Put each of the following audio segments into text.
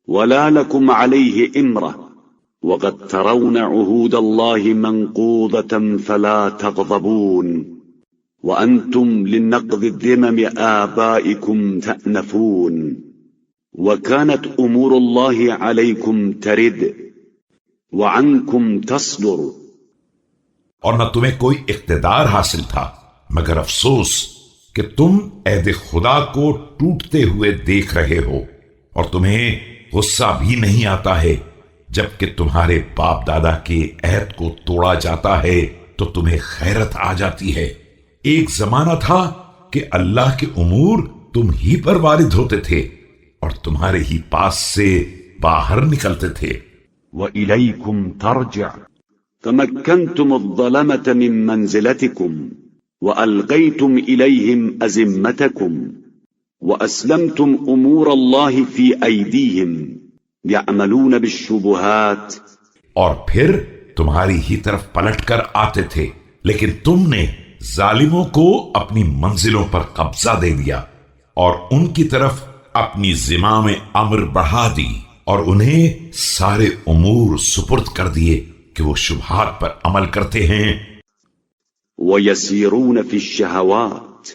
ولا لكم عليه إمرة وقد ترون عهود الله منقوضة فلا تغضبون وأنتم لنقض الذمم آبائكم تأنفون وكانت أمور الله عليكم ترد وعنكم تصدر. اور نہ تمہیں کوئی اقتدار حاصل تھا مگر افسوس کہ تم عہد خدا کو ٹوٹتے ہوئے دیکھ رہے ہو، اور تمہیں غصہ بھی نہیں آتا ہے جبکہ تمہارے باپ دادا کے عہد کو توڑا جاتا ہے تو تمہیں خیرت آ جاتی ہے۔ ایک زمانہ تھا کہ اللہ کے امور تم ہی پر وارد ہوتے تھے اور تمہارے ہی پاس سے باہر نکلتے تھے۔ وإليكم ترجع. تمكنتم الظلمة من منزلتكم وألقيتم إليهم أزمتكم وأسلمتم أمور الله في أيديهم يعملون بالشبهات. اور پھر تمہاری ہی طرف پلٹ کر آتے تھے، لیکن تم نے ظالموں کو اپنی منزلوں پر قبضہ دے دیا اور ان کی طرف اپنی زمام امر بڑھا دی، اور انہیں سارے امور سپرد کر دیے کہ وہ شبہات پر عمل کرتے ہیں۔ ويسيرون في الشهوات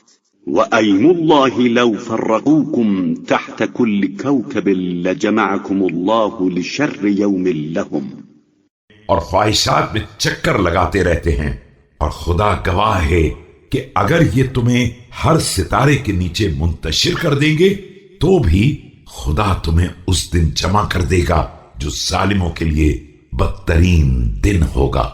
وأيم الله لو فرقوكم تحت كل كوكب لجمعكم الله لشر يوم لهم. اور خواہشات میں چکر لگاتے رہتے ہیں، اور خدا گواہ ہے کہ اگر یہ تمہیں ہر ستارے کے نیچے منتشر کر دیں گے تو بھی خدا تمہیں اس دن جمع کر دے گا جو ظالموں کے لیے بدترین دن ہوگا۔